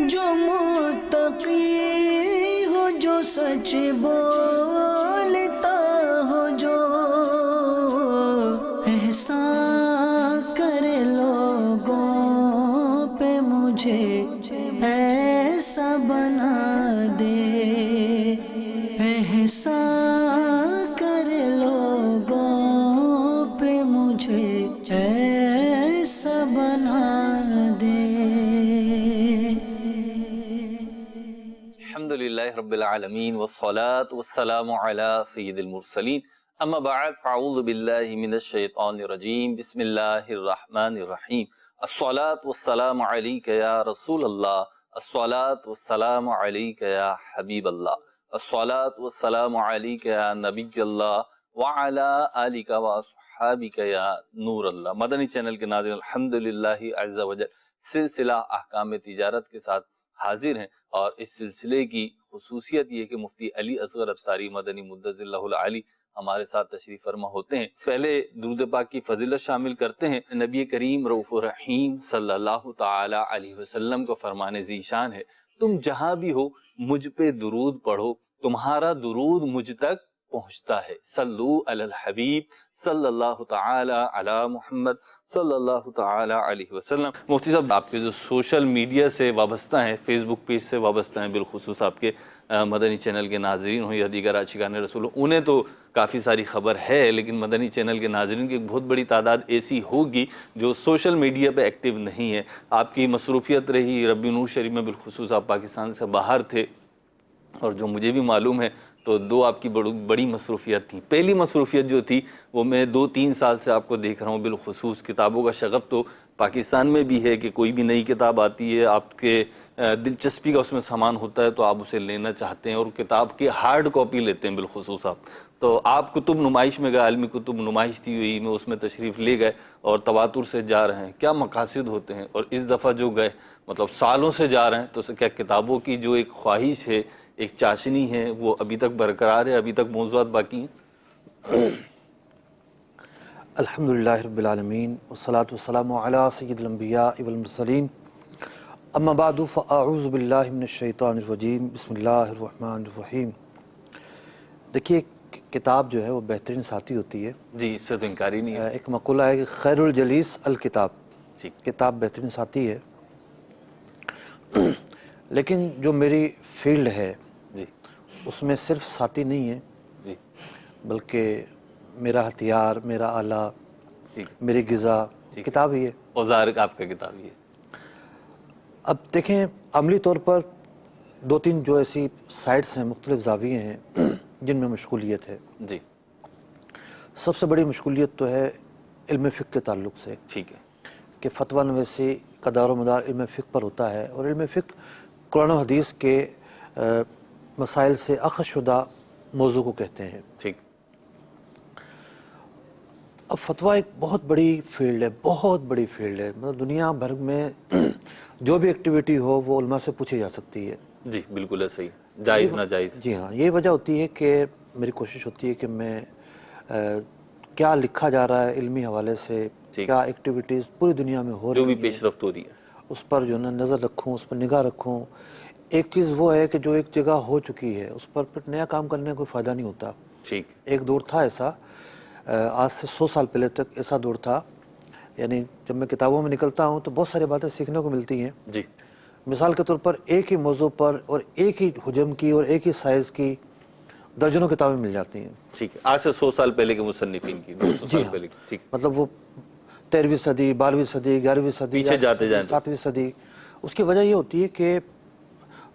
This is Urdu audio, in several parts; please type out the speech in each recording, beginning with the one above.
جو متقی ہو، جو سچ بولتا ہو، جو احسان کرے لوگوں پہ، مجھے ایسا بنا دے، احسان کرے لوگوں پہ، مجھے ایسا بنا دے۔ الحمدللہ رب العالمین والصلاة والسلام علی سید المرسلین، اما بعد فاعوذ باللہ من الشیطان الرجیم، بسم اللہ الرحمن الرحیم۔ الصلاة والسلام علیک یا رسول اللہ، الصلاة والسلام علیک یا حبیب اللہ، الصلاة والسلام علیک یا نبی اللہ، وعلی آلک واصحابک یا نور اللہ۔ مدنی چینل کے ناظرین، الحمدللہ عز وجل سلسلہ احکام تجارت کے ساتھ حاضر ہیں، اور اس سلسلے کی خصوصیت یہ کہ مفتی علی اصغر الطاری مدنی مدظر اللہ العالی ہمارے ساتھ تشریف فرما ہوتے ہیں۔ پہلے درود پاک کی فضیلت شامل کرتے ہیں۔ نبی کریم رؤوف الرحیم صلی اللہ تعالی علیہ وسلم کو فرمان ذیشان ہے، تم جہاں بھی ہو مجھ پہ درود پڑھو، تمہارا درود مجھ تک پہنچتا ہے۔ صلو علی الحبیب صلی اللہ تعالی علی محمد صلی اللہ تعالی علیہ وسلم۔ مفتی صاحب، آپ کے جو سوشل میڈیا سے وابستہ ہیں، فیس بک پیج سے وابستہ ہیں، بالخصوص آپ کے مدنی چینل کے ناظرین ہوں یا دیگر عاشقان رسول ہوں، انہیں تو کافی ساری خبر ہے، لیکن مدنی چینل کے ناظرین کی ایک بہت بڑی تعداد ایسی ہوگی جو سوشل میڈیا پہ ایکٹیو نہیں ہے۔ آپ کی مصروفیت رہی ربی نور شریف میں، بالخصوص آپ پاکستان سے باہر تھے، اور جو مجھے بھی معلوم ہے تو دو آپ کی بڑی مصروفیت تھیں۔ پہلی مصروفیت جو تھی وہ میں 2-3 سال سے آپ کو دیکھ رہا ہوں، بالخصوص کتابوں کا شغف تو پاکستان میں بھی ہے کہ کوئی بھی نئی کتاب آتی ہے، آپ کے دلچسپی کا اس میں سامان ہوتا ہے تو آپ اسے لینا چاہتے ہیں، اور کتاب کی ہارڈ کاپی لیتے ہیں بالخصوص آپ۔ تو آپ کتب نمائش میں گئے، عالمی کتب نمائش تھی ہوئی میں، اس میں تشریف لے گئے اور تواتر سے جا رہے ہیں، کیا مقاصد ہوتے ہیں؟ اور اس دفعہ جو گئے مطلب سالوں سے جا رہے ہیں، تو کیا کتابوں کی جو ایک خواہش ہے، ایک چاشنی ہے، وہ ابھی تک برقرار ہے، ابھی تک موضوعات باقی ہیں؟ الحمدللہ رب العالمین والصلاة والسلام علی سید الانبیاء والمرسلین، اما بعد فاعوذ باللہ من الشیطان الرجیم، بسم اللہ الرحمن الرحیم۔ دیکھیے، کتاب جو ہے وہ بہترین ساتھی ہوتی ہے، جی، اس سے تو انکاری نہیں ہے۔ ایک مقولہ ہے کہ خیر الجلیس الکتاب، جی، کتاب بہترین ساتھی ہے، لیکن جو میری فیلڈ ہے جی، اس میں صرف ساتھی نہیں ہے، جی، بلکہ میرا ہتھیار، میرا آلہ، ٹھیک، میری غذا کتاب ہی ہے۔ اوزار آپ کا کتاب یہ۔ اب دیکھیں، عملی طور پر 2-3 جو ایسی سائٹس ہیں، مختلف زاویے ہیں جن میں مشغولیت ہے۔ جی، سب سے بڑی مشغولیت تو ہے علم فقہ کے تعلق سے، ٹھیک ہے، کہ فتویٰ نویسی کا دار و مدار علم فقہ پر ہوتا ہے، اور علم فقہ قرآن و حدیث کے مسائل سے اخذ شدہ موضوع کو کہتے ہیں۔ ٹھیک، اب فتویٰ ایک بہت بڑی فیلڈ ہے، بہت بڑی فیلڈ ہے، مطلب دنیا بھر میں جو بھی ایکٹیویٹی ہو وہ علماء سے پوچھی جا سکتی ہے۔ جی، بالکل ہے، صحیح، جائز ناجائز۔ جی ہاں، یہ وجہ ہوتی ہے کہ میری کوشش ہوتی ہے کہ میں کیا لکھا جا رہا ہے علمی حوالے سے، کیا ایکٹیویٹیز پوری دنیا میں ہو رہی ہیں، جو بھی پیش رفت ہو رہی ہے، اس پر جو ہے نا نظر رکھوں، اس پر نگاہ رکھوں۔ ایک چیز وہ ہے کہ جو ایک جگہ ہو چکی ہے اس پر پھر نیا کام کرنے کا کوئی فائدہ نہیں ہوتا۔ ٹھیک، ایک دور تھا ایسا، آج سے 100 سال پہلے تک ایسا دور تھا، یعنی جب میں کتابوں میں نکلتا ہوں تو بہت ساری باتیں سیکھنے کو ملتی ہیں۔ جی، مثال کے طور پر ایک ہی موضوع پر اور ایک ہی حجم کی اور ایک ہی سائز کی درجنوں کتابیں مل جاتی ہیں۔ ٹھیک ہے، آج سے 100 سال پہلے کے مصنفین کی، 200 سال پہلے کی، ٹھیک، مطلب وہ 13ویں صدی، 12ویں صدی، 11ویں صدی، پیچھے جاتے جائیں 7ویں صدی۔ اس کی وجہ یہ ہوتی ہے کہ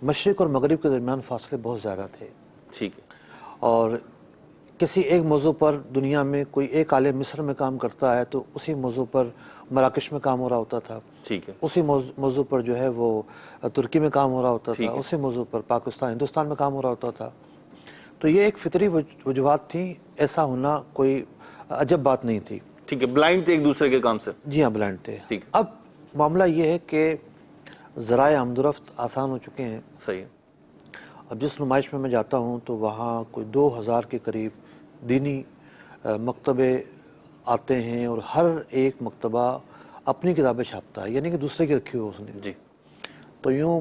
مشرق اور مغرب کے درمیان فاصلے بہت زیادہ تھے، ٹھیک ہے، اور کسی ایک موضوع پر دنیا میں کوئی ایک عالم مصر میں کام کرتا ہے تو اسی موضوع پر مراکش میں کام ہو رہا ہوتا تھا، ٹھیک ہے، اسی موضوع پر جو ہے وہ ترکی میں کام ہو رہا ہوتا تھا، اسی موضوع پر پاکستان، ہندوستان میں کام ہو رہا ہوتا تھا۔ تو یہ ایک فطری وجوہات تھیں، ایسا ہونا کوئی عجب بات نہیں تھی۔ ٹھیک ہے، بلائنڈ تھے ایک دوسرے کے کام سے۔ جی ہاں، بلائنڈ تھے۔ ٹھیک، اب معاملہ یہ ہے کہ ذرائع آمد و رفت آسان ہو چکے ہیں۔ صحیح ہے، اب جس نمائش میں میں جاتا ہوں تو وہاں کوئی 2000 کے قریب دینی مکتبے آتے ہیں، اور ہر ایک مکتبہ اپنی کتابیں چھاپتا ہے، یعنی کہ دوسرے کی رکھی ہو اس نے۔ جی، تو یوں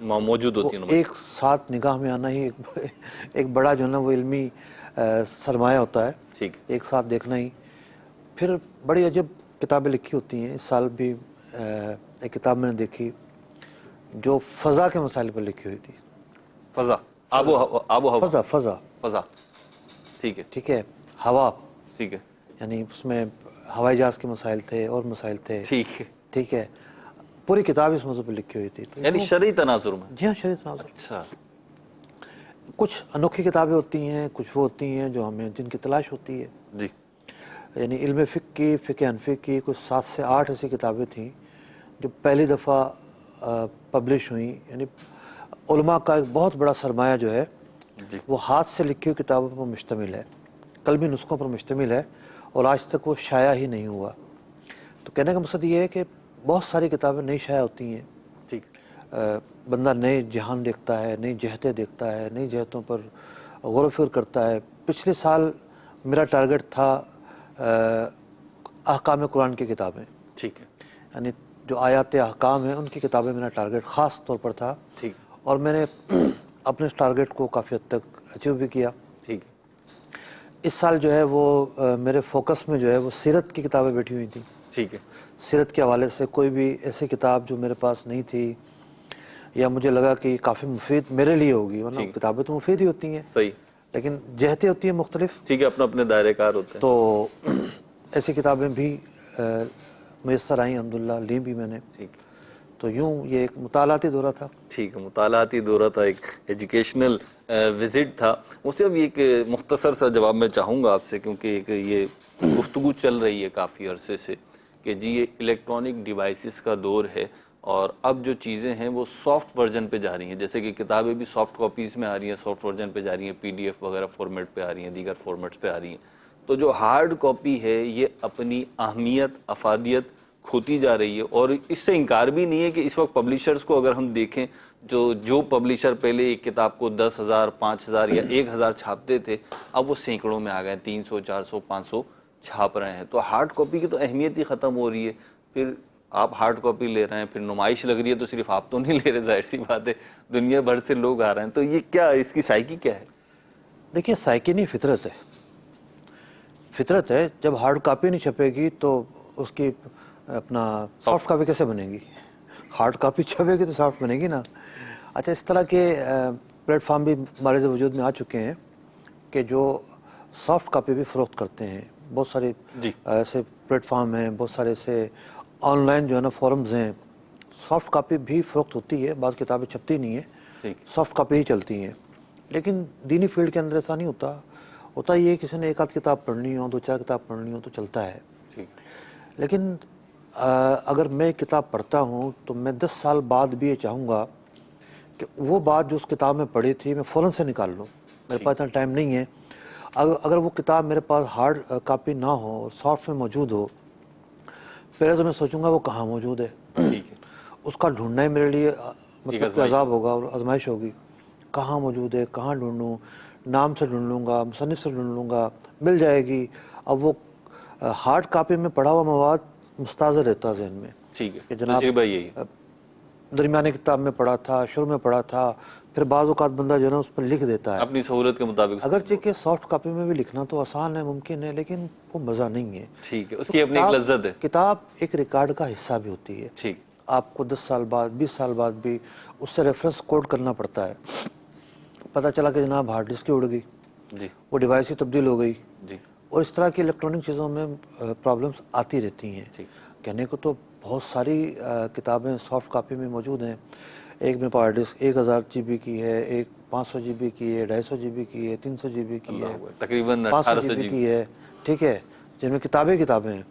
موجود ہوتی ہیں ایک ساتھ نگاہ میں آنا ہی ایک بڑا جو ہے نا وہ علمی سرمایہ ہوتا ہے، ٹھیک ایک ساتھ دیکھنا ہی۔ پھر بڑی عجب کتابیں لکھی ہوتی ہیں۔ اس سال بھی ایک کتاب میں نے دیکھی جو فضا کے مسائل پر لکھی ہوئی تھی۔ فضا آب و ہوا فضا ٹھیک ہے ٹھیک ہے، ہوا، ٹھیک ہے یعنی اس میں ہوائی جہاز کے مسائل تھے اور مسائل تھے، ٹھیک ہے ٹھیک ہے، پوری کتاب اس موضوع پہ لکھی ہوئی تھی۔ یعنی شرعی تناظر میں جی ہاں، شرعی تناظر۔ اچھا کچھ انوکھی کتابیں ہوتی ہیں، کچھ وہ ہوتی ہیں جو ہمیں جن کی تلاش ہوتی ہے، جی یعنی علم فقہ کی، فقہ حنفی کی کچھ 7 سے 8 ایسی کتابیں تھیں جو پہلی دفعہ پبلش ہوئیں۔ یعنی علماء کا ایک بہت بڑا سرمایہ جو ہے جی وہ ہاتھ سے لکھی ہوئی کتابوں پر مشتمل ہے، قلمی نسخوں پر مشتمل ہے، اور آج تک وہ شائع ہی نہیں ہوا۔ تو کہنے کا مقصد یہ ہے کہ بہت ساری کتابیں نئی شائع ہوتی ہیں، ٹھیک بندہ نئے جہان دیکھتا ہے، نئی جہتیں دیکھتا ہے، نئی جہتوں پر غور و فکر کرتا ہے۔ پچھلے سال میرا ٹارگٹ تھا احکام قرآن کی کتابیں، ٹھیک ہے یعنی جو آیات احکام ہیں ان کی کتابیں میرا ٹارگٹ خاص طور پر تھا، ٹھیک اور میں نے اپنے اس ٹارگٹ کو کافی حد تک اچیو بھی کیا۔ ٹھیک ہے اس سال جو ہے وہ میرے فوکس میں جو ہے وہ سیرت کی کتابیں بیٹھی ہوئی تھیں۔ ٹھیک ہے سیرت کے حوالے سے کوئی بھی ایسی کتاب جو میرے پاس نہیں تھی یا مجھے لگا کہ یہ کافی مفید میرے لیے ہوگی، ورنہ کتابیں تو مفید ہی ہوتی ہیں صحیح لیکن جہتیں ہوتی ہیں مختلف، ٹھیک ہے، اپنے دائرے کار ہوتے ہیں۔ تو ایسی کتابیں بھی میسر آئیں، الحمدللہ لیں بھی میں نے۔ ٹھیک تو یوں یہ ایک مطالعاتی دورہ تھا۔ ٹھیک ہے، مطالعاتی دورہ تھا، ایک ایجوکیشنل وزٹ تھا۔ مجھ سے اب ایک مختصر سا جواب میں چاہوں گا آپ سے، کیونکہ ایک یہ گفتگو چل رہی ہے کافی عرصے سے کہ جی یہ الیکٹرانک ڈیوائسز کا دور ہے، اور اب جو چیزیں ہیں وہ سافٹ ورژن پہ جا رہی ہیں، جیسے کہ کتابیں بھی سافٹ کاپیز میں آ رہی ہیں، سافٹ ورژن پہ جا رہی ہیں، PDF وغیرہ فارمیٹ پہ آ رہی ہیں، دیگر فارمیٹس پہ آ رہی ہیں۔ تو جو ہارڈ کاپی ہے یہ اپنی اہمیت، افادیت کھوتی جا رہی ہے، اور اس سے انکار بھی نہیں ہے کہ اس وقت پبلیشرز کو اگر ہم دیکھیں، جو پبلیشر پہلے ایک کتاب کو 10,000 5,000 یا 1,000 چھاپتے تھے، اب وہ سینکڑوں میں آ گئے، 300 400 500 چھاپ رہے ہیں۔ تو ہارڈ کاپی کی تو اہمیت ہی ختم ہو رہی ہے۔ پھر آپ ہارڈ کاپی لے رہے ہیں، پھر نمائش لگ رہی ہے، تو صرف آپ تو نہیں لے رہے، ظاہر سی بات ہے دنیا بھر سے لوگ آ رہے ہیں۔ تو یہ کیا اس کی سائیکی کیا ہے؟ دیکھیے سائیکی نہیں، فطرت ہے، فطرت ہے۔ جب ہارڈ کاپی نہیں چھپے گی تو اس کی اپنا سافٹ کاپی کیسے بنے گی؟ ہارڈ کاپی چھپے گی تو سافٹ بنے گی نا۔ اچھا، اس طرح کے پلیٹ فارم بھی ہمارے وجود میں آ چکے ہیں کہ جو سافٹ کاپی بھی فروخت کرتے ہیں۔ بہت سارے ایسے پلیٹ فارم ہیں، بہت سارے ایسے آن لائن جو ہے نا فورمز ہیں، سافٹ کاپی بھی فروخت ہوتی ہے۔ بعض کتابیں چھپتی نہیں ہیں، سافٹ کاپی ہی چلتی ہیں۔ لیکن دینی فیلڈ کے اندر ایسا نہیں ہوتا یہ کسی نے ایک آدھ کتاب پڑھنی ہو، 2-4 کتاب پڑھنی ہو تو چلتا ہے۔ لیکن اگر میں کتاب پڑھتا ہوں تو میں 10 سال بعد بھی یہ چاہوں گا کہ وہ بات جو اس کتاب میں پڑھی تھی میں فوراً سے نکال لوں۔ میرے پاس اتنا ٹائم نہیں ہے۔ اگر وہ کتاب میرے پاس ہارڈ کاپی نہ ہو اور سافٹ میں موجود ہو، پہلے تو میں سوچوں گا وہ کہاں موجود ہے، اس کا ڈھونڈنا ہی میرے لیے مطلب کہ عذاب ہوگا اور آزمائش ہوگی۔ کہاں موجود ہے، کہاں ڈھونڈوں، نام سے ڈھونڈ لوں گا، مصنف سے ڈھونڈ لوں گا، مل جائے گی۔ اب وہ ہارڈ کاپی میں پڑھا ہوا مواد مستحضر رہتا ذہن میں کہ جناب درمیانی کتاب میں پڑھا تھا، شروع میں پڑھا تھا، پھر بعض اوقات بندہ جو ہے نا اس پر لکھ دیتا ہے اپنی سہولت کے مطابق۔ اگرچہ کہ سافٹ کاپی میں بھی لکھنا تو آسان ہے، ممکن ہے، لیکن وہ مزہ نہیں ہے۔ ٹھیک ہے، اس کی اپنی ایک لذت ہے۔ کتاب ایک ریکارڈ کا حصہ بھی ہوتی ہے۔ ٹھیک، آپ کو 10 سال بعد 20 سال بعد بھی اس سے ریفرنس کوڈ کرنا پڑتا ہے۔ پتہ چلا کہ جناب ہارڈ ڈسک اڑ گئی، جی وہ ڈیوائس ہی تبدیل ہو گئی، جی، اور اس طرح کی الیکٹرانک چیزوں میں پرابلمس آتی رہتی ہیں۔ کہنے کو تو بہت ساری کتابیں سافٹ کاپی میں موجود ہیں۔ ایک میں پاور ڈسک 1000 GB کی ہے، ایک 500 GB کی ہے، 250 GB کی ہے، 300 GB کی ہے، تقریباً 500 GB کی ہے، ٹھیک ہے، جن میں کتابیں ہیں،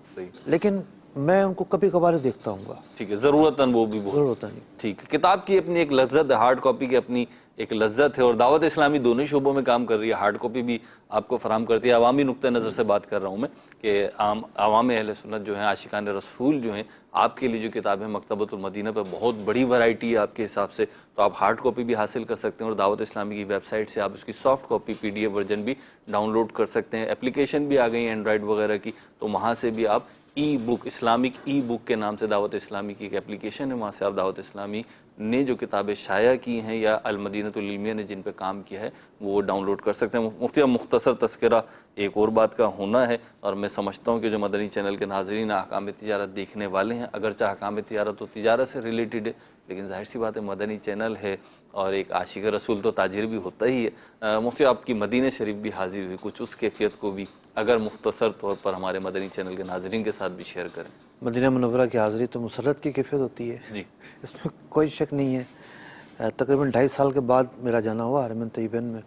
لیکن میں ان کو کبھی کبھار دیکھتا ہوں گا۔ ٹھیک ہے، ضرورتاً وہ بھی ضرورت نہیں۔ ٹھیک ہے، کتاب کی اپنی ایک لذت ہے، ہارڈ کاپی کی اپنی ایک لذت ہے، اور دعوت اسلامی دونوں شعبوں میں کام کر رہی ہے۔ ہارڈ کاپی بھی آپ کو فراہم کرتی ہے۔ عوامی نقطہ نظر سے بات کر رہا ہوں میں کہ عوام اہل سنت جو ہیں، عاشقان رسول جو ہیں، آپ کے لیے جو کتابیں مکتبۃ المدینہ پہ بہت بڑی ورائٹی ہے آپ کے حساب سے، تو آپ ہارڈ کاپی بھی حاصل کر سکتے ہیں، اور دعوت اسلامی کی ویب سائٹ سے آپ اس کی سافٹ کاپی PDF ورژن بھی ڈاؤن لوڈ کر سکتے ہیں۔ اپلیکیشن بھی آ گئی ہیں اینڈرائڈ وغیرہ کی، تو وہاں سے بھی آپ ای بک اسلامک ای بک کے نام سے دعوت اسلامی کی ایک اپلیکیشن ہے، وہاں سے آپ دعوت اسلامی نے جو کتابیں شائع کی ہیں یا المدینۃ العلمیہ نے جن پہ کام کیا ہے وہ ڈاؤن لوڈ کر سکتے ہیں۔ مفتی اب مختصر تذکرہ ایک اور بات کا ہونا ہے، اور میں سمجھتا ہوں کہ جو مدنی چینل کے ناظرین احکام تجارت دیکھنے والے ہیں، اگرچہ احکام تجارت تو تجارت سے ریلیٹڈ ہے، لیکن ظاہر سی بات ہے مدنی چینل ہے اور ایک عاشق رسول تو تاجر بھی ہوتا ہی ہے۔ مفتی آپ کی مدینہ شریف بھی حاضر ہوئی، کچھ اس کیفیت کو بھی اگر مختصر طور پر ہمارے مدنی چینل کے ناظرین کے ساتھ بھی شیئر کریں۔ مدینہ منورہ کی حاضری تو مسرت کی کیفیت ہوتی ہے، جی اس میں کوئی شک نہیں ہے۔ تقریباً 2.5 سال کے بعد میرا جانا ہوا حرمین طیبین میں،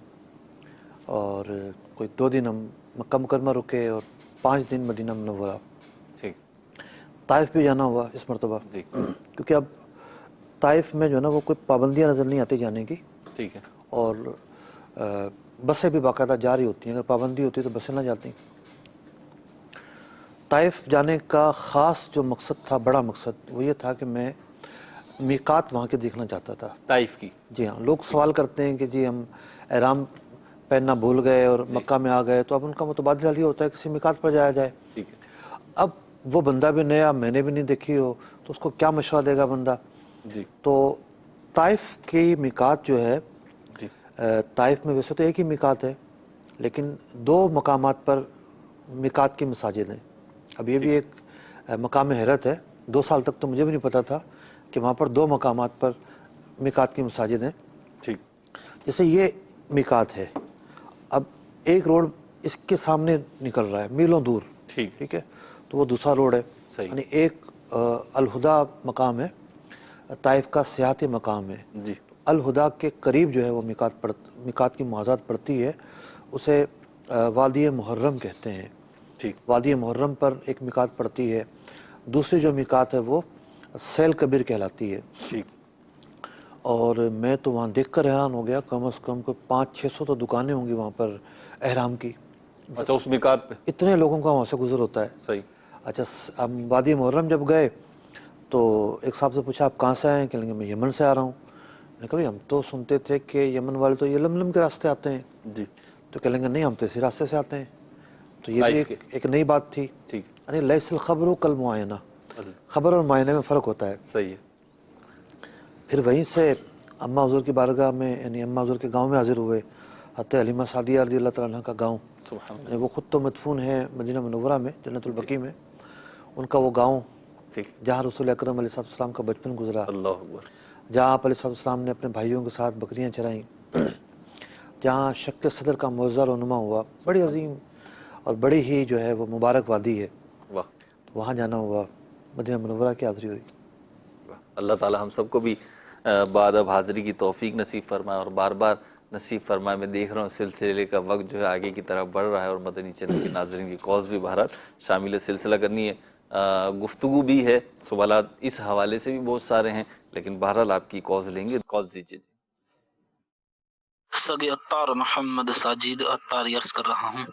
اور کوئی 2 دن ہم مکہ مکرمہ رکے اور 5 دن مدینہ منورہ۔ ٹھیک، طائف بھی جانا ہوا اس مرتبہ، جی کیونکہ اب طائف میں جو ہے نا وہ کوئی پابندیاں نظر نہیں آتی جانے کی، ٹھیک ہے، اور بسیں بھی باقاعدہ جاری ہوتی ہیں، اگر پابندی ہوتی تو بسیں نہ جاتی۔ طائف جانے کا خاص جو مقصد تھا، بڑا مقصد، وہ یہ تھا کہ میں میقات وہاں کے دیکھنا چاہتا تھا۔ طائف کی، جی ہاں، لوگ سوال کرتے ہیں کہ جی ہم احرام پہننا بھول گئے اور مکہ میں آ گئے، تو اب ان کا متبادل حل یہ ہوتا ہے کہ کسی میقات پر جایا جائے۔ ٹھیک ہے، اب وہ بندہ بھی نیا، میں نے بھی نہیں دیکھی ہو، تو اس کو کیا مشورہ دے گا بندہ؟ جی تو طائف کی میقات جو ہے، جی طائف میں ویسے تو ایک ہی میقات ہے، لیکن 2 مقامات پر میقات کی مساجد ہیں۔ اب یہ بھی ایک مقام حیرت ہے، 2 سال تک تو مجھے بھی نہیں پتا تھا کہ وہاں پر 2 مقامات پر میقات کی مساجد ہیں۔ ٹھیک، جیسے یہ میقات ہے، اب ایک روڈ اس کے سامنے نکل رہا ہے میلوں دور، ٹھیک ہے، تو وہ دوسرا روڈ ہے، صحیح، یعنی ایک الہدا مقام ہے، طائف کا سیاحتی مقام ہے۔ جی الہدا کے قریب جو ہے وہ میقات کی مواضعات پڑتی ہے، اسے وادی محرم کہتے ہیں۔ ٹھیک، وادی محرم پر ایک میقات پڑتی ہے، دوسری جو میقات ہے وہ سیل کبیر کہلاتی ہے۔ ٹھیک، اور میں تو وہاں دیکھ کر حیران ہو گیا، کم از کم کوئی 500-600 تو دکانیں ہوں گی وہاں پر احرام کی، اچھا اس میقات پہ، اتنے لوگوں کا وہاں سے گزر ہوتا ہے۔ صحیح، اچھا، ہم وادی محرم جب گئے تو ایک صاحب سے پوچھا آپ کہاں سے آئے ہیں؟ کہیں گے میں یمن سے آ رہا ہوں۔ میں نے کہا ہم تو سنتے تھے کہ یمن والے تو یہ لملم کے راستے آتے ہیں، جی تو کہیں گے نہیں ہم تو اسی راستے سے آتے ہیں۔ تو یہ بھی ایک نئی بات تھی، ٹھیک، یعنی لیس الخبر کالمعائنہ، خبر اور معائنہ میں فرق ہوتا ہے۔ صحیح ہے، پھر وہیں سے اماں حضور کی بارگاہ میں، یعنی اماں حضور کے گاؤں میں حاضر ہوئے، حضرت حلیمہ سعدیہ رضی اللہ تعالیٰ عنہ کا گاؤں، سبحان اللہ، یعنی وہ خود تو مدفون ہے مدینہ منورہ میں جنت البقیع میں، ان کا وہ گاؤں ٹھیک، جہاں رسول اکرم علیہ السلام کا بچپن گزرا، اللہ اکبر، جہاں آپ علیہ السلام نے اپنے بھائیوں کے ساتھ بکریاں چرائیں، جہاں شق صدر کا معجزہ رونما ہوا، بڑی عظیم اور بڑی ہی جو ہے وہ مبارک وادی ہے، واہ، تو وہاں جانا ہوا، مدینہ منورہ کی حاضری ہوئی۔ اللہ تعالی ہم سب کو بھی بعد اب حاضری کی توفیق نصیب فرمائے اور بار بار نصیب فرمائے۔ میں دیکھ رہا ہوں سلسلے کا وقت جو ہے آگے کی طرف بڑھ رہا ہے، اور مدنی چینل کے ناظرین کی کالز بھی بہرحال شامل سلسلہ کرنی ہے، گفتگو بھی ہے، سوالات اس حوالے سے بھی بہت سارے ہیں، لیکن بہرحال آپ کی کالز لیں گے، کالز دیجیے۔ سگے عطار محمد ساجد عطار عرض کر رہا ہوں،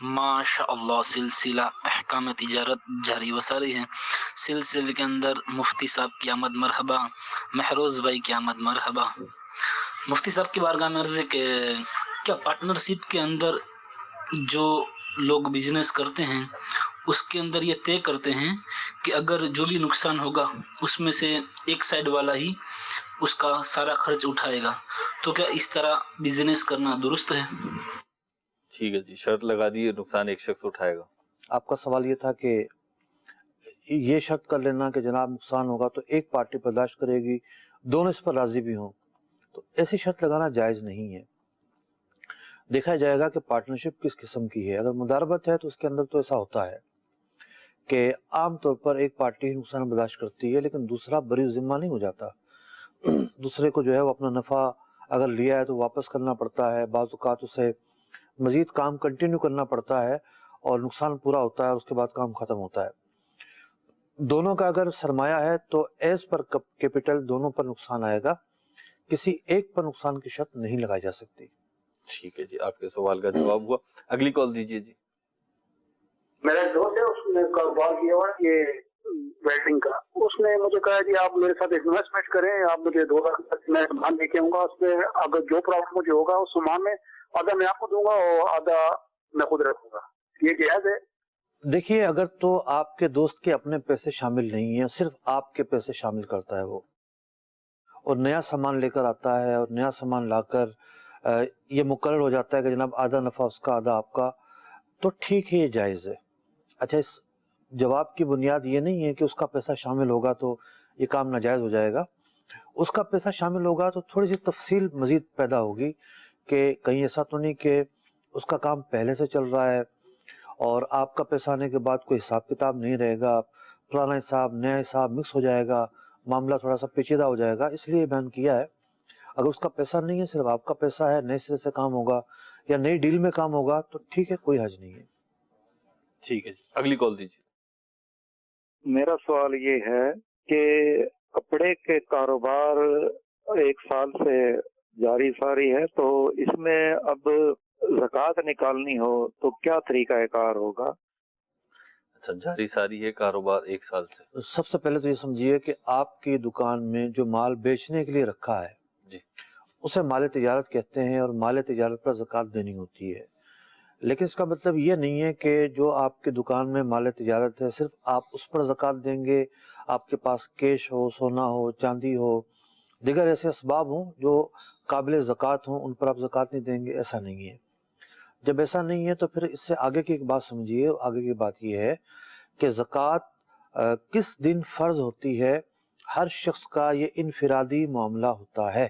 ماشاء اللہ سلسلہ احکام تجارت جاری و ساری ہے۔ سلسلے کے اندر مفتی صاحب کی آمد مرحبا، محروز بھائی کی آمد مرحبا۔ مفتی صاحب کی بارگاہ میں عرض ہے کہ کیا پارٹنرشپ کے اندر جو لوگ بزنس کرتے ہیں اس کے اندر یہ طے کرتے ہیں کہ اگر جو بھی نقصان ہوگا اس میں سے ایک سائڈ والا ہی اس کا سارا خرچ اٹھائے گا، تو کیا اس طرح بزنس کرنا درست ہے؟ ٹھیک ہے جی، شرط لگا دی ہے نقصان ایک شخص اٹھائے گا۔ آپ کا سوال یہ تھا کہ یہ شرط کر لینا کہ جناب نقصان ہوگا تو ایک پارٹی برداشت کرے گی، دونوں اس پر راضی بھی ہوں، تو ایسی شرط لگانا جائز نہیں ہے۔ دیکھا جائے گا کہ پارٹنرشپ کس قسم کی ہے۔ اگر مداربت ہے تو اس کے اندر تو ایسا ہوتا ہے کہ عام طور پر ایک پارٹی نقصان برداشت کرتی ہے لیکن دوسرا بری ذمہ نہیں ہو جاتا، دوسرے کو جو ہے وہ اپنا نفع اگر لیا ہے تو واپس کرنا پڑتا ہے، بعض اوقات اسے مزید کام کنٹینیو کرنا پڑتا ہے اور نقصان پورا ہوتا ہے اور اس کے بعد کام ختم ہوتا ہے۔ دونوں کا اگر سرمایہ ہے تو ایز پر کیپٹل دونوں پر نقصان آئے گا، کسی ایک پر نقصان کی شرط نہیں لگائی جا سکتی۔ ٹھیک ہے جی، آپ کے سوال کا جواب ہوا۔ اگلی کال دیجیے جی۔ میرا ایک دوست ہے، اس نے کاروبار کیا ہوا ہے یہ ویلڈنگ کا، اس نے مجھے کہا جی آپ میرے ساتھ انویسٹمنٹ کریں، آپ مجھے 2 لاکھ میں سامان لے کے آؤں گا، اس میں اگر جو پروفٹ مجھے ہوگا اس سامان میں آدھا میں آپ کو دوں گا اور آدھا میں خود رکھوں گا، یہ جائز ہے؟ دیکھیے اگر تو آپ کے دوست کے اپنے پیسے شامل نہیں ہیں، صرف آپ کے پیسے شامل کرتا ہے وہ، اور نیا سامان لے کر آتا ہے اور نیا سامان لا کر یہ مقرر ہو جاتا ہے کہ جناب آدھا نفع اس کا آدھا آپ کا، تو ٹھیک ہے، یہ جائز ہے۔ اچھا، اس جواب کی بنیاد یہ نہیں ہے کہ اس کا پیسہ شامل ہوگا تو یہ کام ناجائز ہو جائے گا۔ اس کا پیسہ شامل ہوگا تو تھوڑی سی تفصیل مزید پیدا ہوگی کہ کہیں ایسا تو نہیں کہ اس کا کام پہلے سے چل رہا ہے اور آپ کا پیسہ آنے کے بعد کوئی حساب کتاب نہیں رہے گا، پرانا حساب نیا حساب مکس ہو جائے گا، معاملہ تھوڑا سا پیچیدہ ہو جائے گا۔ اس لیے بیان کیا ہے اگر اس کا پیسہ نہیں ہے، صرف آپ کا پیسہ ہے، نئے سرے سے کام ہوگا یا نئی ڈیل میں کام ہوگا تو ٹھیک ہے، کوئی حرج نہیں ہے۔ ٹھیک ہے جی، اگلی کال دیجیے۔ میرا سوال یہ ہے کہ کپڑے کے کاروبار 1 سال سے جاری ساری ہے، تو اس میں اب زکوٰۃ نکالنی ہو تو کیا طریقہ کار ہوگا؟ اچھا، جاری ساری ہے کاروبار 1 سال سے۔ سب سے پہلے تو یہ سمجھیے کہ آپ کی دکان میں جو مال بیچنے کے لیے رکھا ہے جی، اسے مال تجارت کہتے ہیں اور مال تجارت پر زکوٰۃ دینی ہوتی ہے، لیکن اس کا مطلب یہ نہیں ہے کہ جو آپ کی دکان میں مال تجارت ہے صرف آپ اس پر زکوٰۃ دیں گے۔ آپ کے پاس کیش ہو، سونا ہو، چاندی ہو، دیگر ایسے اسباب ہوں جو قابل زکوٰۃ ہوں، ان پر آپ زکوٰۃ نہیں دیں گے، ایسا نہیں ہے۔ جب ایسا نہیں ہے تو پھر اس سے آگے کی ایک بات سمجھیے، آگے کی بات یہ ہے کہ زکوٰۃ کس دن فرض ہوتی ہے۔ ہر شخص کا یہ انفرادی معاملہ ہوتا ہے،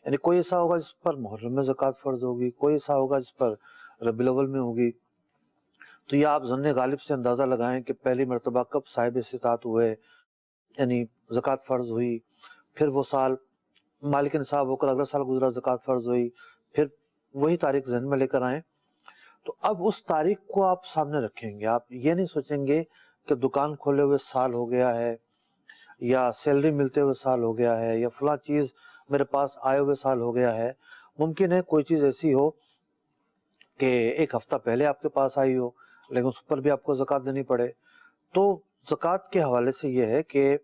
یعنی کوئی ایسا ہوگا جس پر محرم میں زکوٰۃ فرض ہوگی، کوئی ایسا ہوگا جس پر ربیع الاول میں ہوگی۔ تو یہ آپ ظن غالب سے اندازہ لگائیں کہ پہلی مرتبہ کب صاحب استطاعت ہوئے، یعنی زکوٰۃ فرض ہوئی، پھر وہ سال مالک نصاب ہو کر اگلا سال گزرا، زکوٰۃ فرض ہوئی، پھر وہی تاریخ ذہن میں لے کر آئیں۔ تو اب اس تاریخ کو آپ سامنے رکھیں گے، آپ یہ نہیں سوچیں گے کہ دکان کھولے ہوئے سال ہو گیا ہے یا سیلری ملتے ہوئے سال ہو گیا ہے یا فلاں چیز میرے پاس آئے ہوئے سال ہو گیا ہے۔ ممکن ہے کوئی چیز ایسی ہو کہ 1 ہفتہ پہلے آپ کے پاس آئی ہو لیکن اس پر بھی آپ کو زکوٰۃ دینی پڑے۔ تو زکوٰۃ کے حوالے سے یہ ہے کہ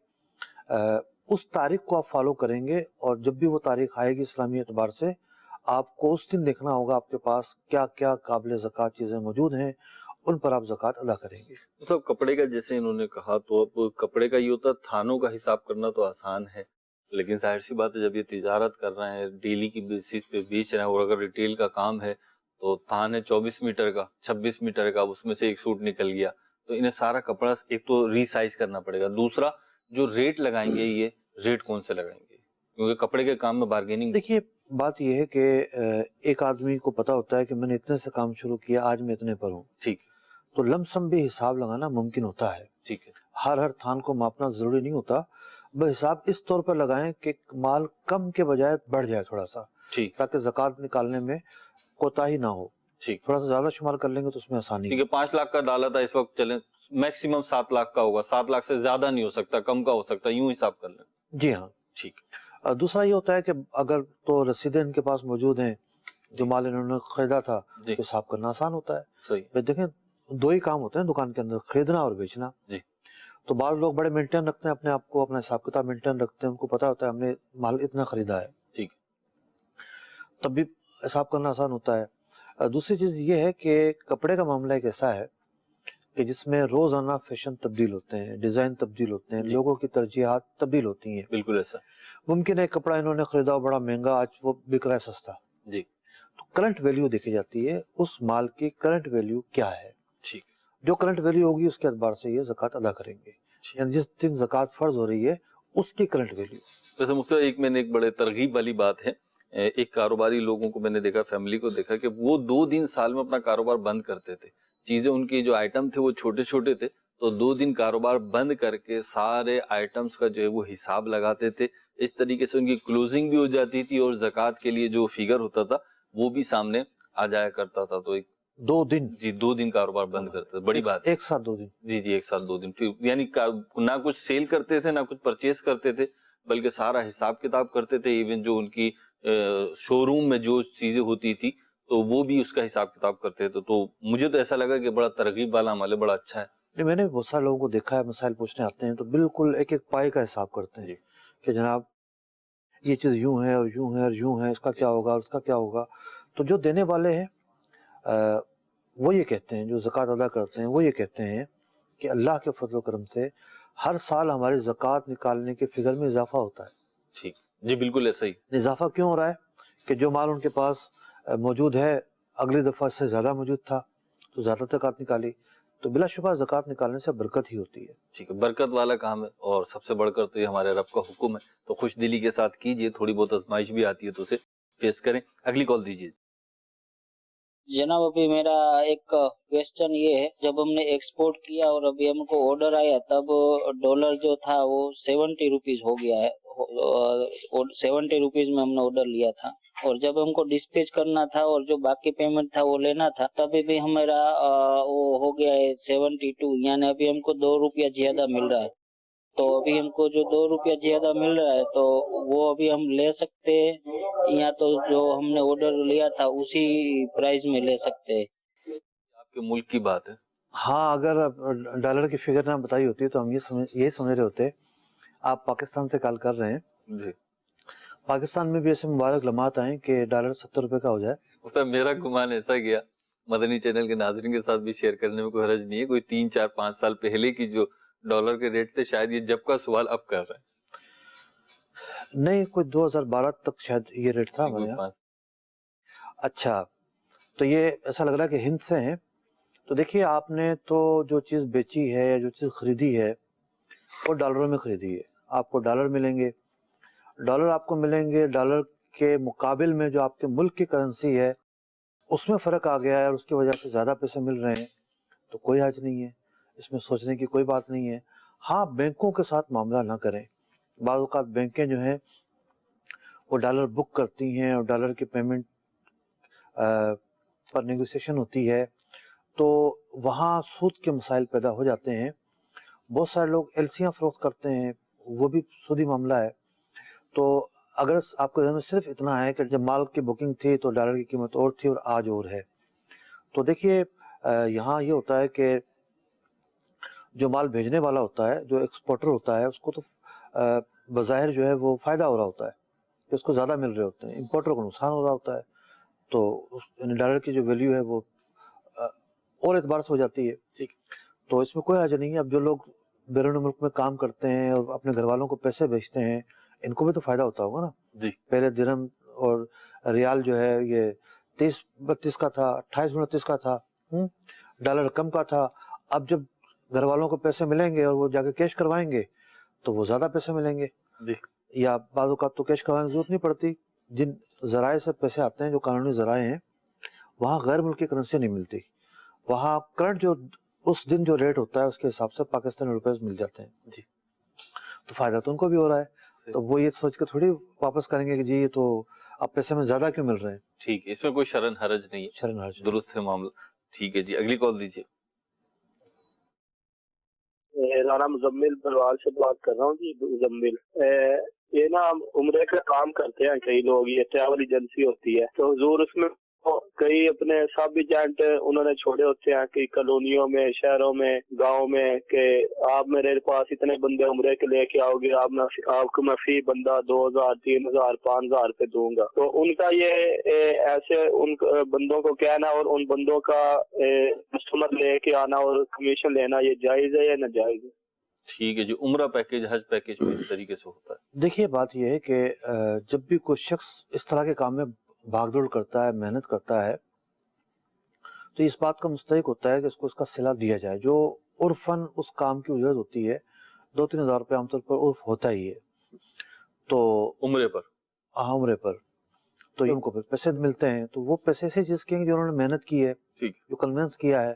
اس تاریخ کو آپ فالو کریں گے اور جب بھی وہ تاریخ آئے گی اسلامی اعتبار سے آپ کو اس دن دیکھنا ہوگا آپ کے پاس کیا کیا قابل زکوٰۃ چیزیں موجود ہیں، ان پر آپ زکوٰۃ ادا کریں گے۔ مطلب کپڑے کا جیسے انہوں نے کہا، تو اب کپڑے کا یہ ہوتا ہے تھانوں کا حساب کرنا تو آسان ہے، لیکن ظاہر سی بات ہے جب یہ تجارت کر رہے ہیں، ڈیلی کی بیسس پہ بیچ رہے ہیں، اور اگر ریٹیل کا کام ہے تو تھان ہے 24 میٹر کا، 26 میٹر کا، اس میں سے ایک سوٹ نکل گیا تو انہیں سارا کپڑا ایک تو ری سائز کرنا پڑے گا، دوسرا جو ریٹ لگائیں گے یہ ریٹ کون سے لگائیں گے، کیونکہ کپڑے کے کام میں بارگیننگ۔ دیکھیے بات یہ ہے کہ ایک آدمی کو پتا ہوتا ہے کہ میں نے اتنے سے کام شروع کیا، آج میں اتنے پر ہوں، ٹھیک ہے، تو لم سم بھی حساب لگانا ممکن ہوتا ہے۔ ٹھیک ہے، ہر تھان کو ماپنا ضروری نہیں ہوتا، بس حساب اس طور پر لگائیں کہ مال کم کے بجائے بڑھ جائے تھوڑا سا، ٹھیک، تاکہ زکوٰۃ نکالنے میں کوتاہی نہ ہو۔ ٹھیک، تھوڑا سا زیادہ شمار کر لیں گے تو اس میں آسانی ٹھیک ہے۔ 5 لاکھ کا ڈالا تھا، اس وقت چلیں میکسیمم 7 لاکھ کا ہوگا، 7 لاکھ سے زیادہ نہیں ہو سکتا، کم کا ہو سکتا، یوں حساب کر لیں۔ جی ہاں۔ ٹھیک، دوسرا یہ ہوتا ہے کہ اگر تو رسیدیں ان کے پاس موجود ہیں جو مال انہوں نے خریدا تھا، جی، تو حساب کرنا آسان ہوتا ہے۔ صحیح، بھئی دیکھیں 2 ہی کام ہوتے ہیں دکان کے اندر، خریدنا اور بیچنا۔ جی، تو بعض لوگ بڑے مینٹین رکھتے ہیں اپنے آپ کو، اپنا حساب کتاب مینٹین رکھتے ہیں، ان کو پتا ہوتا ہے ہم نے مال اتنا خریدا ہے، ٹھیک، تب بھی حساب کرنا آسان ہوتا ہے۔ دوسری چیز یہ ہے کہ کپڑے کا معاملہ ایک ایسا ہے کہ جس میں روزانہ فیشن تبدیل ہوتے ہیں، ڈیزائن تبدیل ہوتے ہیں، لوگوں کی ترجیحات تبدیل ہوتی ہیں۔ بالکل ایسا، ممکن ہے کپڑا انہوں نے خریدا ہو بڑا مہنگا، آج وہ بک رہا ہے سستا، جی، تو کرنٹ ویلیو دیکھی جاتی ہے، اس مال کی کرنٹ ویلیو کیا ہے، ٹھیک، جو کرنٹ ویلیو ہوگی اس کے اعتبار سے یہ زکوٰۃ ادا کریں گے، یعنی جس دن زکوٰۃ فرض ہو رہی ہے اس کی کرنٹ ویلیو۔ ویسے مجھ سے میں نے ایک بڑے ترغیب والی بات ہے، ایک کاروباری لوگوں کو میں نے دیکھا، فیملی کو دیکھا کہ وہ 2 دن سال میں اپنا کاروبار بند کرتے تھے، چیزیں ان کی جو آئٹم تھے وہ چھوٹے چھوٹے تھے، تو 2 دن کاروبار بند کر کے سارے آئٹمز کا جو ہے وہ حساب لگاتے تھے، اس طریقے سے ان کی کلوزنگ بھی ہو جاتی تھی اور زکوٰۃ کے لیے جو فگر ہوتا تھا وہ بھی سامنے آ جایا کرتا تھا۔ تو 2 دن، جی 2 دن کاروبار بند کرتے تھے، بڑی بات ہے۔ ایک ساتھ 2 دن۔ جی جی، ایک ساتھ 2 دن، یعنی نہ کچھ سیل کرتے تھے نہ کچھ پرچیز کرتے تھے، بلکہ سارا حساب کتاب کرتے تھے، ایون جو ان کی شو روم میں جو چیزیں ہوتی تھی تو وہ بھی اس کا حساب کتاب کرتے تھے۔ تو مجھے تو ایسا لگا کہ بڑا ترغیب والا عمل ہے، بڑا اچھا ہے۔ میں نے بہت سارے لوگوں کو دیکھا ہے، مسائل پوچھنے آتے ہیں تو بالکل ایک ایک پائے کا حساب کرتے ہیں کہ جناب یہ چیز یوں ہے اور یوں ہے اور یوں ہے، اس کا کیا ہوگا اور اس کا کیا ہوگا۔ تو جو دینے والے ہیں وہ یہ کہتے ہیں، جو زکوٰۃ ادا کرتے ہیں وہ یہ کہتے ہیں کہ اللہ کے فضل و کرم سے ہر سال ہماری زکوٰۃ نکالنے کے فگر میں اضافہ ہوتا ہے۔ ٹھیک جی، بالکل ایسا ہی۔ اضافہ کیوں ہو رہا ہے کہ جو مال ان کے پاس موجود ہے اگلی دفعہ اس سے زیادہ موجود تھا تو زیادہ زکوٰۃ نکالی، تو بلا شبہ زکوٰۃ نکالنے سے برکت ہی ہوتی ہے۔ ٹھیک ہے، برکت والا کام ہے اور سب سے بڑھ کر تو یہ ہمارے رب کا حکم ہے، تو خوش دلی کے ساتھ کیجئے، تھوڑی بہت آزمائش بھی آتی ہے تو اسے فیس کریں۔ اگلی کال دیجیے۔ جناب ابھی میرا ایک کویسچن یہ ہے، جب ہم نے ایکسپورٹ کیا اور ابھی ہم کو آرڈر آیا تب ڈالر جو تھا وہ 70 روپیز ہو گیا ہے، 70 روپیز میں ہم نے آرڈر لیا تھا، اور جب ہم کو ڈسپیچ کرنا تھا اور جو باقی پیمنٹ تھا وہ لینا تھا تبھی بھی ہمارا وہ ہو گیا ہے 72، یعنی ابھی ہم کو 2 روپیہ زیادہ مل رہا ہے۔ تو ابھی ہم کو جو 2 روپیہ زیادہ مل رہا ہے تو وہ ابھی ہم لے سکتے ہیں یا تو جو ہم نے آرڈر لیا تھا اسی پرائز میں لے سکتے ہیں؟ آپ کے ملک کی بات ہے۔ ہاں، اگر ڈالر کی فگر نہ بتائی ہوتی تو ہم یہ سمجھ رہے ہوتے۔ آپ پاکستان سے کال کر رہے ہیں، جی پاکستان میں بھی ایسے مبارک لمحات آئیں کہ ڈالر 70 روپے کا ہو جائے۔ استاد میرا گمان ایسا گیا، مدنی چینل کے ناظرین کے ساتھ بھی شیئر کرنے میں کوئی حرج نہیں ہے، کوئی 3 4 5 سال پہلے کی جو ڈالر کے ریٹ تھے شاید یہ جب کا سوال اب کر رہے ہیں۔ نہیں، کوئی 2012 تک شاید یہ ریٹ تھا ہمارے یہاں۔ اچھا، تو یہ ایسا لگ رہا ہے کہ ہند سے ہیں۔ تو دیکھیے، آپ نے تو جو چیز بیچی ہے یا جو چیز خریدی ہے وہ ڈالروں میں خریدی ہے، آپ کو ڈالر ملیں گے، ڈالر آپ کو ملیں گے، ڈالر کے مقابل میں جو آپ کے ملک کی کرنسی ہے اس میں فرق آ گیا ہے اور اس کی وجہ سے زیادہ پیسے مل رہے ہیں، تو کوئی حرج نہیں ہے، اس میں سوچنے کی کوئی بات نہیں ہے۔ ہاں، بینکوں کے ساتھ معاملہ نہ کریں، بعض اوقات بینکیں جو ہیں وہ ڈالر بک کرتی ہیں اور ڈالر کی پیمنٹ پر نیگوسیشن ہوتی ہے تو وہاں سود کے مسائل پیدا ہو جاتے ہیں۔ بہت سارے لوگ ایلسیاں فروخت کرتے ہیں، وہ بھی سودی معاملہ ہے۔ تو اگر آپ کے ذہن میں صرف اتنا ہے کہ جب مال کی بکنگ تھی تو ڈالر کی قیمت اور تھی اور آج اور ہے، تو دیکھیے یہاں یہ ہوتا ہے کہ جو مال بھیجنے والا ہوتا ہے، جو ایکسپورٹر ہوتا ہے، اس کو تو بظاہر جو ہے وہ فائدہ ہو رہا ہوتا ہے کہ اس کو زیادہ مل رہے ہوتے ہیں، امپورٹر کو نقصان ہو رہا ہوتا ہے، تو ڈالر کی جو ویلیو ہے وہ اور اعتبار سے ہو جاتی ہے۔ ٹھیک، تو اس میں کوئی حرج نہیں ہے۔ اب جو لوگ بیرون ملک میں کام کرتے ہیں اور اپنے گھر والوں کو پیسے بھیجتے ہیں، ان کو بھی تو فائدہ ہوتا ہوگا نا۔ جی، پہلے درہم اور ریال جو ہے یہ 30-32 کا تھا، 28-29 کا تھا، ڈالر کم کا تھا۔ اب جب گھر والوں کو پیسے ملیں گے اور وہ جا کے کیش کروائیں گے تو وہ زیادہ پیسے ملیں گے، جی، یا بعض اوقات تو کیش کروانے کی ضرورت نہیں پڑتی۔ جن ذرائع سے پیسے آتے ہیں، جو قانونی ذرائع ہیں، وہاں غیر ملکی کرنسی نہیں ملتی، وہاں کرنٹ جو اس دن جو ریٹ ہوتا ہے اس کے حساب سے پاکستانی روپیز مل جاتے ہیں۔ جی، تو فائدہ تو ان کو بھی ہو رہا ہے، تو وہ یہ سوچ کے تھوڑی واپس کریں گے کہ جی یہ تو اب پیسے میں زیادہ کیوں مل رہے ہیں۔ ٹھیک ہے، اس میں کوئی شرن حرج نہیں ہے، شرن حرج درست ہے معاملہ۔ ٹھیک ہے جی، اگلی کال دیجیے۔ رانا مزمل بلوال سے بات کر رہا ہوں جی۔ مزمل، یہ نا عمرے کا کام کرتے ہیں کئی لوگ، یہ ٹریول ایجنسی ہوتی ہے، تو حضور اس میں کئی اپنے سب ایجنٹ انہوں نے چھوڑے ہوتے ہیں کہ کالونیوں میں، شہروں میں، گاؤں میں، کہ آپ میرے پاس اتنے بندے عمرے کے لے کے آؤ گے، آپ کو میں فی بندہ 2000 3000 5000 پہ دوں گا۔ تو ان کا یہ ایسے ان بندوں کو کہنا اور ان بندوں کا کسٹمر لے کے آنا اور کمیشن لینا، یہ جائز ہے یا ناجائز ہے؟ ٹھیک ہے جی، عمرہ پیکیج، حج پیکیج میں اس طریقے سے ہوتا ہے۔ دیکھیے، بات یہ ہے کہ جب بھی کوئی شخص اس طرح کے کام میں بھاگ دوڑ کرتا ہے، محنت کرتا ہے، تو اس بات کا مستحق ہوتا ہے کہ اس کو اس کا صلہ دیا جائے۔ جو عرفاً اس کام کی اجرت ہوتی ہے 2-3 ہزار روپے عام طور پر عرف ہوتا ہی ہے، تو عمرے پر، عمرے پر تو ان کو پھر پیسے ملتے ہیں، تو وہ پیسے ایسی چیز کے ہیں جو انہوں نے محنت کی ہے، ٹھیک، جو کنونس کیا ہے۔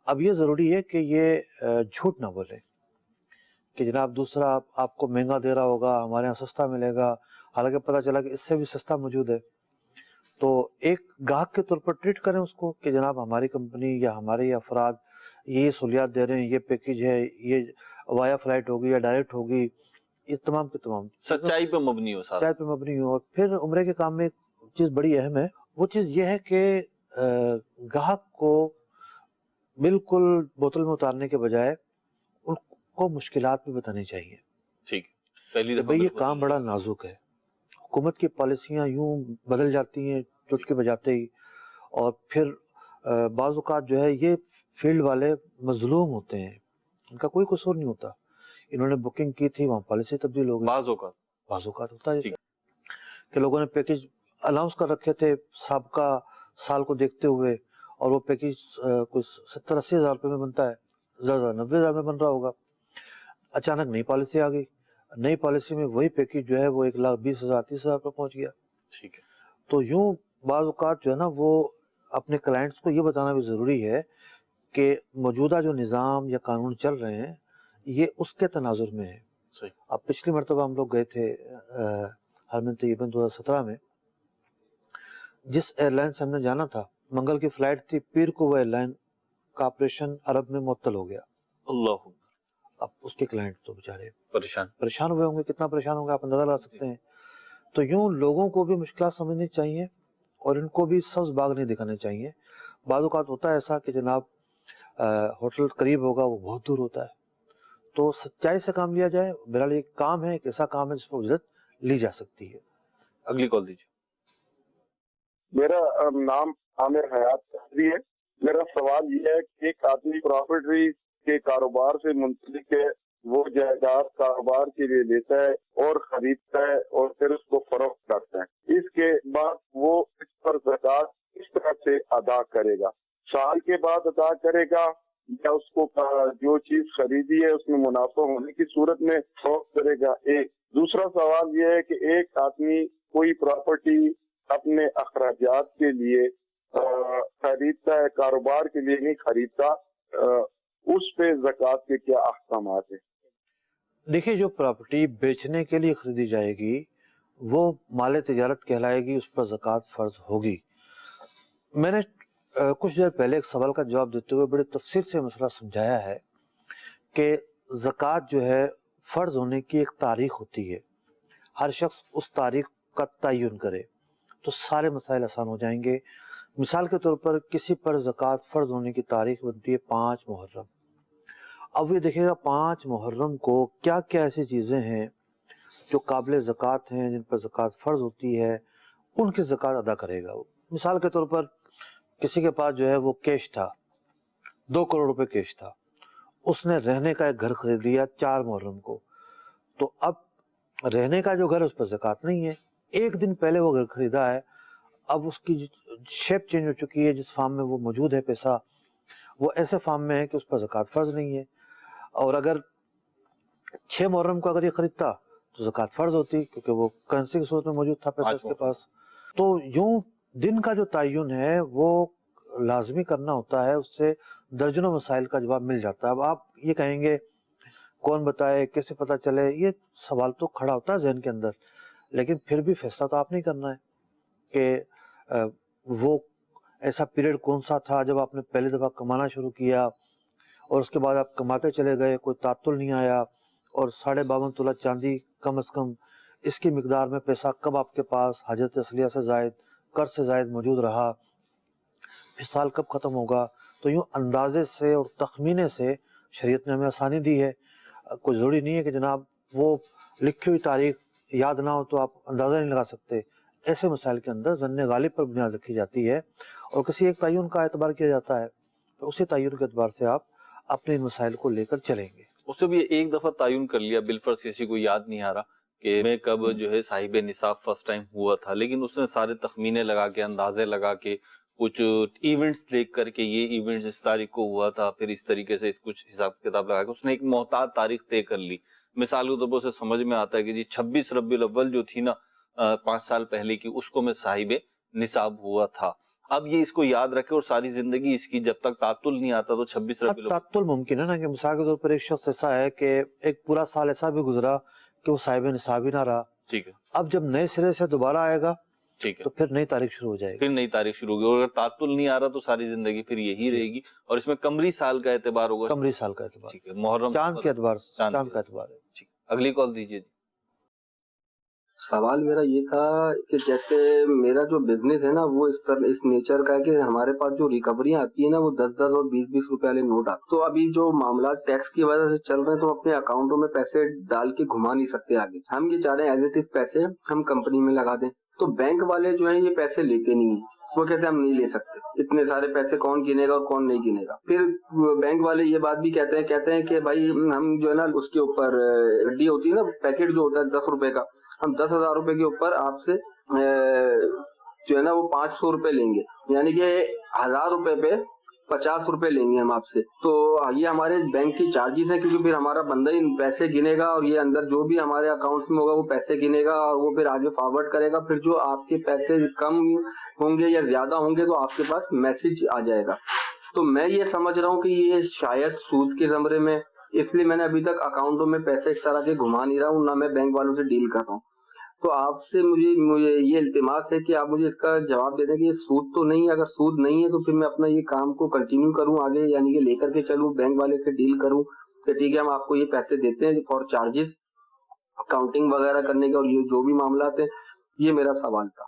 اب یہ ضروری ہے کہ یہ جھوٹ نہ بولے کہ جناب دوسرا آپ کو مہنگا دے رہا ہوگا، ہمارے یہاں سستا ملے گا، حالانکہ پتہ چلا کہ اس سے بھی سستا موجود ہے۔ تو ایک گاہک کے طور پر ٹریٹ کریں اس کو کہ جناب ہماری کمپنی یا ہمارے افراد یہ سہولیات دے رہے ہیں، یہ پیکیج ہے، یہ وایا فلائٹ ہوگی یا ڈائریکٹ ہوگی، یہ تمام کے تمام سچائی پہ مبنی ہو، سچائی پہ مبنی ہو۔ اور پھر عمرے کے کام میں ایک چیز بڑی اہم ہے، وہ چیز یہ ہے کہ گاہک کو بالکل بوتل میں اتارنے کے بجائے ان کو مشکلات بھی بتانی چاہیے۔ ٹھیک، پہلی دفعہ بھئی یہ کام بڑا نازک ہے، حکومت کی پالیسیاں یوں بدل جاتی ہیں چٹکی بجاتے ہی، اور پھر بعض اوقات جو ہے یہ فیلڈ والے مظلوم ہوتے ہیں، ان کا کوئی قصور نہیں ہوتا، انہوں نے بکنگ کی تھی، وہاں پالیسی تبدیل ہو گئی۔ بعض اوقات ہوتا ہے کہ لوگوں نے پیکج اناؤنس کر رکھے تھے سابقہ سال کو دیکھتے ہوئے، اور وہ پیکج کوئی 70-80 ہزار روپے میں بنتا ہے، زیادہ 90 ہزار میں بن رہا ہوگا، اچانک نئی پالیسی آ گئی، نئی پالیسی میں وہی پیکج جو ہے وہ 1,20,000 30,000 پر پہنچ گیا۔ ٹھیک ہے، تو یوں بعض اوقات جو ہے نا وہ اپنے کلائنٹس کو یہ بتانا بھی ضروری ہے کہ موجودہ جو نظام یا قانون چل رہے ہیں یہ اس کے تناظر میں ہے۔ صحیح۔ اب پچھلی مرتبہ ہم لوگ گئے تھے حرم طیبہ 2017 میں، جس ایئر لائن سے ہم نے جانا تھا، منگل کی فلائٹ تھی، پیر کو وہ ایئر لائن کا آپریشن عرب میں معطل ہو گیا۔ اللہ، اب اس کے کلائنٹ تو بیچارے پریشان ہوئے ہوں گے، کتنا پریشان ہوں گے آپ اندازہ لگا سکتے ہیں۔ تو یوں لوگوں کو بھی مشکلات سمجھنی چاہیے اور ان کو بھی سبز باغ نہیں دکھانے چاہیے۔ بعض اوقات ہوتا ہے ایسا کہ جناب ہوٹل قریب ہوگا، وہ بہت دور ہوتا ہے، تو سچائی سے کام لیا جائے۔ بہرحال یہ کام ہے، ایک ایسا کام ہے جس پر اجرت لی جا سکتی ہے۔ اگلی کال دیجیے۔ میرا نام عامر حیات قادری ہے۔ میرا سوال یہ ہے کہ ایک آدمی پراپرٹی کے کاروبار سے منسلک ہے، وہ جائیداد کاروبار کے لیے لیتا ہے اور خریدتا ہے اور پھر اس کو فروخت کرتا ہے، اس کے بعد وہ اس پر زکوٰۃ کس طرح سے ادا کرے گا؟ سال کے بعد ادا کرے گا یا اس کو جو چیز خریدی ہے اس میں منافع ہونے کی صورت میں فروخت کرے گا؟ ایک دوسرا سوال یہ ہے کہ ایک آدمی کوئی پراپرٹی اپنے اخراجات کے لیے خریدتا ہے، کاروبار کے لیے نہیں خریدتا، اس پہ زکوٰۃ کے کیا احکامات ہیں؟ دیکھیے، جو پراپرٹی بیچنے کے لیے خریدی جائے گی وہ مال تجارت کہلائے گی، اس پر زکوٰۃ فرض ہوگی۔ میں نے کچھ دیر پہلے ایک سوال کا جواب دیتے ہوئے بڑی تفصیل سے مسئلہ سمجھایا ہے کہ زکوٰۃ جو ہے فرض ہونے کی ایک تاریخ ہوتی ہے، ہر شخص اس تاریخ کا تعین کرے تو سارے مسائل آسان ہو جائیں گے۔ مثال کے طور پر کسی پر زکوٰۃ فرض ہونے کی تاریخ بنتی ہے 5 محرم۔ اب یہ دیکھے گا 5 محرم کو کیا کیا ایسی چیزیں ہیں جو قابل زکوٰۃ ہیں، جن پر زکوٰۃ فرض ہوتی ہے، ان کی زکوٰۃ ادا کرے گا وہ۔ مثال کے طور پر کسی کے پاس جو ہے وہ کیش تھا، 2 کروڑ روپے کیش تھا، اس نے رہنے کا ایک گھر خرید لیا 4 محرم کو، تو اب رہنے کا جو گھر اس پر زکوٰۃ نہیں ہے، ایک دن پہلے وہ گھر خریدا ہے، اب اس کی شیپ چینج ہو چکی ہے، جس فارم میں وہ موجود ہے پیسہ وہ ایسے فارم میں ہے کہ اس پر زکوٰۃ فرض نہیں ہے۔ اور اگر 6 محرم کو اگر یہ خریدتا تو زکوٰۃ فرض ہوتی، کیونکہ وہ کرنسی کی صورت میں موجود تھا پیسہ اس کے پاس۔ تو یوں دن کا جو تعین ہے وہ لازمی کرنا ہوتا ہے، اس سے درجنوں مسائل کا جواب مل جاتا ہے۔ اب آپ یہ کہیں گے کون بتائے، کیسے پتہ چلے، یہ سوال تو کھڑا ہوتا ہے ذہن کے اندر، لیکن پھر بھی فیصلہ تو آپ نہیں کرنا ہے کہ وہ ایسا پیریڈ کون سا تھا جب آپ نے پہلی دفعہ کمانا شروع کیا اور اس کے بعد آپ کماتے چلے گئے، کوئی تعطل نہیں آیا، اور 52.5 تولہ چاندی کم از کم اس کی مقدار میں پیسہ کب آپ کے پاس حاجت اصلیہ سے زائد، قرض سے زائد موجود رہا، پھر سال کب ختم ہوگا۔ تو یوں اندازے سے اور تخمینے سے شریعت نے ہمیں آسانی دی ہے۔ کوئی ضروری نہیں ہے کہ جناب وہ لکھی ہوئی تاریخ یاد نہ ہو تو آپ اندازہ نہیں لگا سکتے۔ ایسے مسائل کے اندر ظن غالب پر بنیاد رکھی جاتی ہے اور کسی ایک تعین کا اعتبار کیا جاتا ہے، تو اسی تعین کے اعتبار سے آپ اپنے ان مسائل کو لے کر چلیں گے۔ اس سے بھی ایک دفعہ تعین کر لیا، بالفرض کسی کو یاد نہیں آ رہا کہ میں کب جو ہے صاحب نصاب فرسٹ ٹائم ہوا تھا، لیکن اس نے سارے تخمینے لگا کے، اندازے لگا کے، کچھ ایونٹس دیکھ کر کے یہ ایونٹس اس تاریخ کو ہوا تھا، پھر اس طریقے سے کچھ حساب کتاب لگا کے اس نے ایک محتاط تاریخ طے کر لی۔ مثال کے طور پر اسے سمجھ میں آتا ہے کہ جی 26 ربیع الاول جو تھی نا 5 سال پہلے کی، اس کو میں صاحب نصاب ہوا تھا۔ اب یہ اس کو یاد رکھے اور ساری زندگی اس کی جب تک تعطل نہیں آتا تو 26 ربیع الاول تعطل ممکن ہے نا، کہ مثال کے طور پر ایک شخص ایسا ہے کہ ایک پورا سال ایسا بھی گزرا کہ وہ صاحب نصاب ہی نہ رہا، ٹھیک ہے، اب جب نئے سرے سے دوبارہ آئے گا ٹھیک ہے، تو پھر نئی تاریخ شروع ہو جائے گی، پھر نئی تاریخ شروع ہوگی، اور اگر تعطل نہیں آ رہا تو ساری زندگی پھر یہی رہے گی، اور اس میں قمری سال کا اعتبار ہوگا، قمری سال کا اعتبار، ٹھیک ہے، محرم چاند کے اعتبار سے، چاند کا اعتبار ہے۔ ٹھیک، اگلی کال دیجیے جی۔ سوال میرا یہ تھا کہ جیسے میرا جو بزنس ہے نا وہ اس نیچر کا ہے کہ ہمارے پاس جو ریکوریاں آتی ہیں نا وہ 10-10 اور 20-20 روپے والے نوٹ آتے، تو ابھی جو معاملات ٹیکس کی وجہ سے چل رہے ہیں تو اپنے اکاؤنٹوں میں پیسے ڈال کے گھما نہیں سکتے آگے، ہم یہ چاہ رہے ہیں ایز اٹ از پیسے ہم کمپنی میں لگا دیں، تو بینک والے جو ہیں یہ پیسے لیتے نہیں ہیں، وہ کہتے ہیں ہم نہیں لے سکتے، اتنے سارے پیسے کون گنے گا اور کون نہیں گنے گا۔ پھر بینک والے یہ بات بھی کہتے ہیں کہ بھائی ہم جو ہے نا اس کے اوپر ہڈی ہوتی ہے نا، پیکٹ جو ہوتا ہے 10 روپے کا، ہم 10,000 روپے کے اوپر آپ سے جو ہے نا وہ 500 روپے لیں گے، یعنی کہ 1000 روپے پہ 50 روپے لیں گے ہم آپ سے۔ تو یہ ہمارے بینک کی چارجز ہیں، کیونکہ پھر ہمارا بندہ ہی پیسے گنے گا اور یہ اندر جو بھی ہمارے اکاؤنٹس میں ہوگا وہ پیسے گنے گا اور وہ پھر آگے فارورڈ کرے گا۔ پھر جو آپ کے پیسے کم ہوں گے یا زیادہ ہوں گے تو آپ کے پاس میسج آ جائے گا۔ تو میں یہ سمجھ رہا ہوں کہ یہ شاید سود کے زمرے میں، اس لیے میں نے ابھی تک اکاؤنٹوں میں پیسے اس طرح کے گھما نہیں رہا ہوں، نہ میں بینک والوں سے ڈیل کر رہا ہوں۔ تو آپ سے مجھے یہ التماس ہے کہ آپ مجھے اس کا جواب دے دیں کہ یہ سود تو نہیں ہے، اگر سود نہیں ہے تو پھر میں اپنا یہ کام کو کنٹینیو کروں آگے، یعنی کہ لے کر کے چلوں، بینک والے سے ڈیل کروں کہ ٹھیک ہے ہم آپ کو یہ پیسے دیتے ہیں فار چارجز کاؤنٹنگ وغیرہ کرنے کے، اور یہ جو بھی معاملات ہیں۔ یہ میرا سوال تھا۔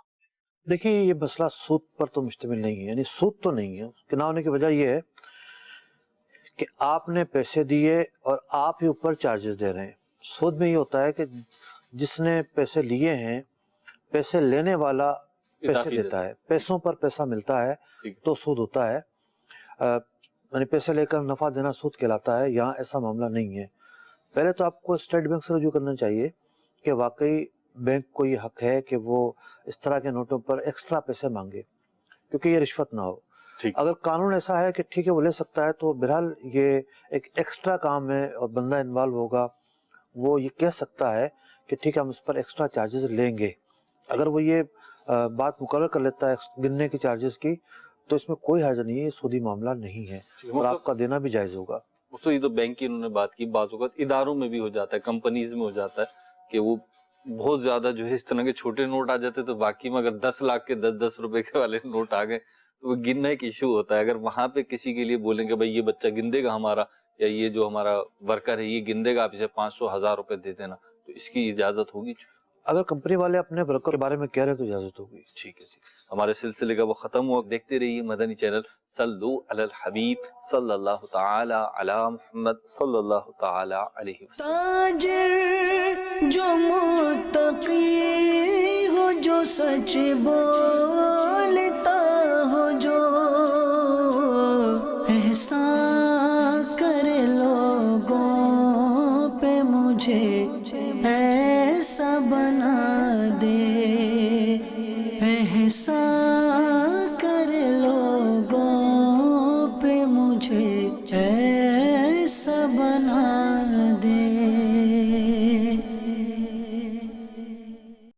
دیکھیے یہ مسئلہ سود پر تو مشتمل نہیں ہے، یعنی سود تو نہیں ہے، کہ نہ ہونے کی وجہ یہ ہے کہ آپ نے پیسے دیے اور آپ ہی اوپر چارجز دے رہے ہیں۔ سود میں یہ ہوتا ہے کہ جس نے پیسے لیے ہیں، پیسے لینے والا پیسے دیتا ہے، پیسوں پر پیسہ ملتا ہے تو سود ہوتا ہے، یعنی پیسے لے کر نفع دینا سود کہلاتا ہے۔ یہاں ایسا معاملہ نہیں ہے۔ پہلے تو آپ کو اسٹیٹ بینک سے رجوع کرنا چاہیے کہ واقعی بینک کو یہ حق ہے کہ وہ اس طرح کے نوٹوں پر ایکسٹرا پیسے مانگے، کیونکہ یہ رشوت نہ ہو۔ اگر قانون ایسا ہے کہ ٹھیک ہے وہ لے سکتا ہے تو بہرحال یہ ایک ایکسٹرا کام ہے اور بندہ انوالو ہوگا، وہ یہ کہہ سکتا ہے کہ ٹھیک ہے ہم اس پر ایکسٹرا چارجز لیں گے۔ اگر وہ یہ بات مقرر کر لیتا ہے گننے کی چارجز کی تو اس میں کوئی حرج نہیں ہے، یہ سودی معاملہ نہیں ہے اور آپ کا دینا بھی جائز ہوگا۔ یہ تو بینک کی انہوں نے بات کی، بعض اوقات اداروں میں بھی ہو جاتا ہے، کمپنیز میں ہو جاتا ہے کہ وہ بہت زیادہ جو ہے اس طرح کے چھوٹے نوٹ آ جاتے، تو باقی میں اگر 10 لاکھ کے 10 روپے کے والے نوٹ آ گئے تو وہ گننا ایک ایشو ہوتا ہے۔ اگر وہاں پہ کسی کے لیے بولیں کہ بھائی یہ بچہ گن دے گا ہمارا، یا یہ جو ہمارا ورکر ہے یہ گن دے گا، آپ اسے 500-1000 روپے دے دینا، تو اس کی اجازت ہوگی؟ اگر کمپنی والے اپنے ورکر کے بارے میں کہہ رہے ہیں تو اجازت ہوگی۔ ٹھیک ہے جی، ہمارے سلسلے کا وہ ختم ہوا۔ دیکھتے رہیے مدنی چینل۔ صلو علی الحبیب صلی اللہ تعالی علی محمد صلی اللہ تعالی علیہ وسلم۔ تاجر جو متقی ہو، جو سچ بولتا ہو، جو احسان کرے لوگوں پہ، مجھے ایسا بنا دے، احسان